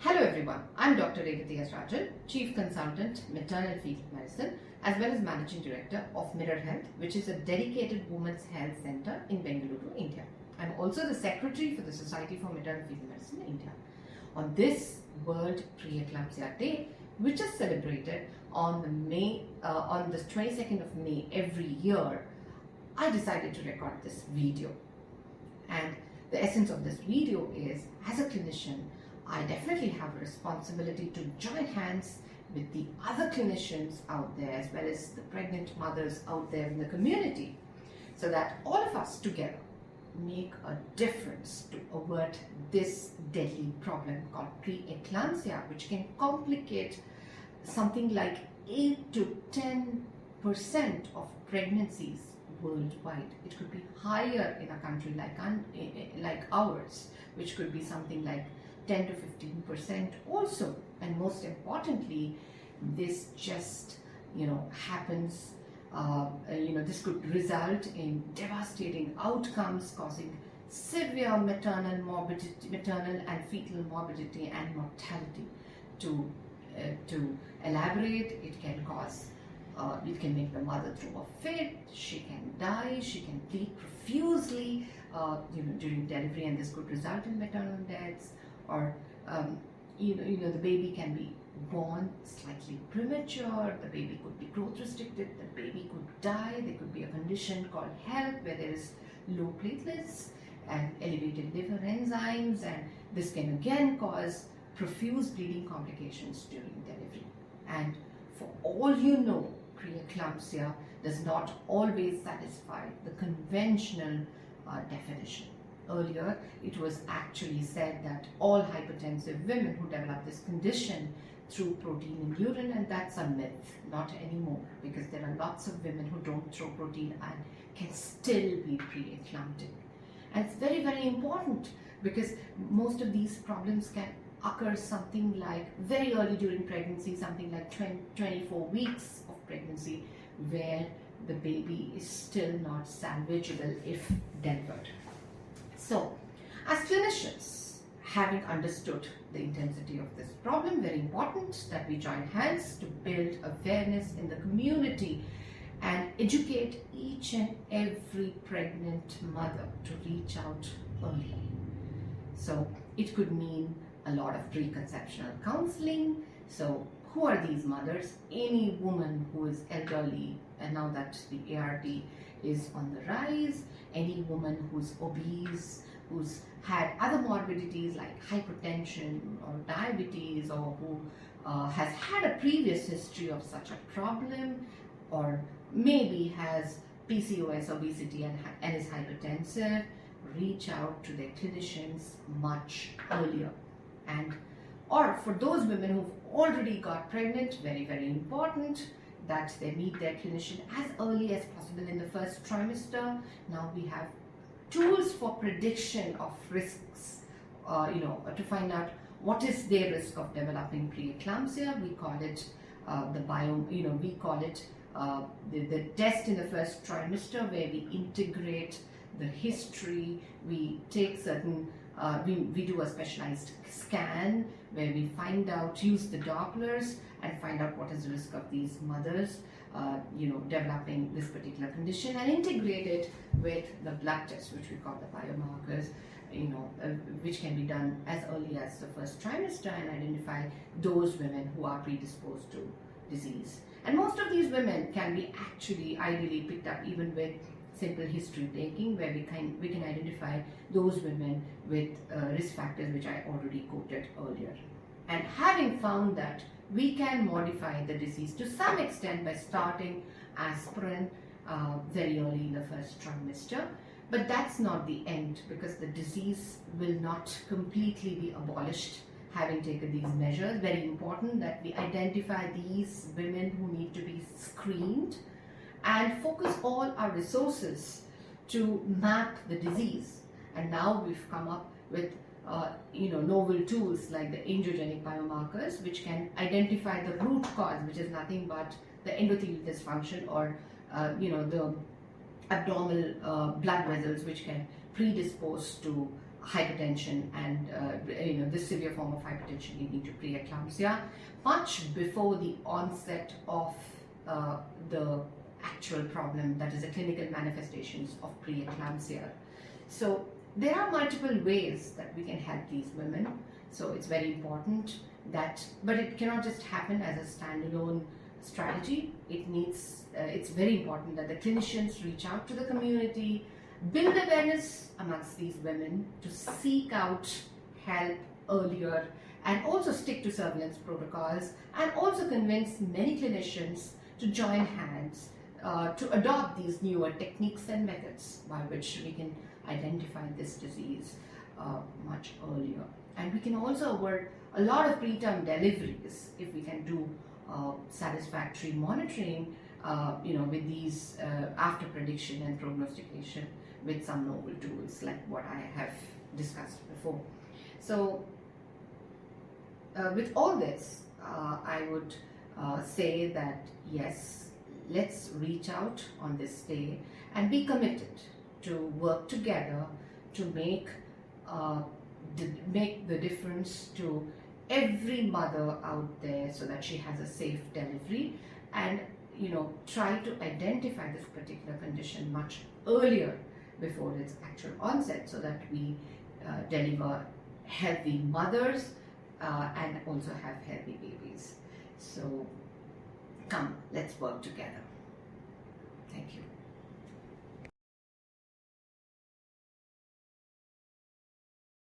Hello everyone, I'm Dr. Revathi Rajan, Chief Consultant, Maternal Fetal Medicine, as well as Managing Director of Mirror Health, which is a dedicated women's health center in Bengaluru, India. I'm also the Secretary for the Society for Maternal Fetal Medicine, India. On this World Preeclampsia Day, which is celebrated on the 22nd of May every year, I decided to record this video. And the essence of this video is, as a clinician, I definitely have a responsibility to join hands with the other clinicians out there, as well as the pregnant mothers out there in the community, so that all of us together make a difference to avert this deadly problem called preeclampsia, which can complicate something like 8 to 10% of pregnancies worldwide. It could be higher in a country like ours, which could be something like 10 to 15% also. And most importantly, this just happens. This could result in devastating outcomes, causing severe maternal and fetal morbidity and mortality. To elaborate, it can make the mother throw a fit. She can die. She can bleed profusely, during delivery, and this could result in maternal deaths. Or the baby can be born slightly premature, the baby could be growth restricted, the baby could die. There could be a condition called HELP, where there is low platelets and elevated liver enzymes, and this can again cause profuse bleeding complications during delivery. And for all you know, preeclampsia does not always satisfy the conventional definition. Earlier, it was actually said that all hypertensive women who develop this condition throw protein in urine, and that's a myth. Not anymore, because there are lots of women who don't throw protein and can still be preeclamptic. And it's very, very important, because most of these problems can occur something like very early during pregnancy, something like 24 weeks of pregnancy, where the baby is still not salvageable if delivered. So, as clinicians, having understood the intensity of this problem, very important that we join hands to build awareness in the community and educate each and every pregnant mother to reach out early. So, it could mean a lot of preconceptional counseling. So, who are these mothers? Any woman who is elderly, and now that the ART is on the rise, any woman who's obese, who's had other morbidities like hypertension or diabetes, or who has had a previous history of such a problem, or maybe has PCOS, obesity, and is hypertensive, reach out to their clinicians much earlier. Or for those women who've already got pregnant, very, very important that they meet their clinician as early as possible in the first trimester. Now we have tools for prediction of risks, to find out what is their risk of developing preeclampsia. We call it the test in the first trimester, where we integrate the history. We take certain we do a specialized scan where we find out, use the Dopplers and find out what is the risk of these mothers developing this particular condition, and integrate it with the blood test, which we call the biomarkers, which can be done as early as the first trimester, and identify those women who are predisposed to disease. And most of these women can be actually ideally picked up even with simple history taking, where we can identify those women with risk factors which I already quoted earlier. And having found that, we can modify the disease to some extent by starting aspirin very early in the first trimester. But that's not the end, because the disease will not completely be abolished having taken these measures. Very important that we identify these women who need to be screened and focus all our resources to map the disease. And now we've come up with novel tools like the angiogenic biomarkers, which can identify the root cause, which is nothing but the endothelial dysfunction, or the abdominal blood vessels, which can predispose to hypertension and this severe form of hypertension leading to preeclampsia much before the onset of the actual problem, that is the clinical manifestations of preeclampsia. So there are multiple ways that we can help these women. So it's very important that, but it cannot just happen as a standalone strategy. It's very important that the clinicians reach out to the community, build awareness amongst these women to seek out help earlier, and also stick to surveillance protocols, and also convince many clinicians to join hands to adopt these newer techniques and methods by which we can identify this disease much earlier. And we can also avoid a lot of preterm deliveries if we can do satisfactory monitoring with these after prediction and prognostication with some novel tools like what I have discussed before. So with all this, I would say that yes, let's reach out on this day and be committed to work together to make the difference to every mother out there so that she has a safe delivery, and try to identify this particular condition much earlier before its actual onset, so that we deliver healthy mothers and also have healthy babies. So come, let's work together. Thank you.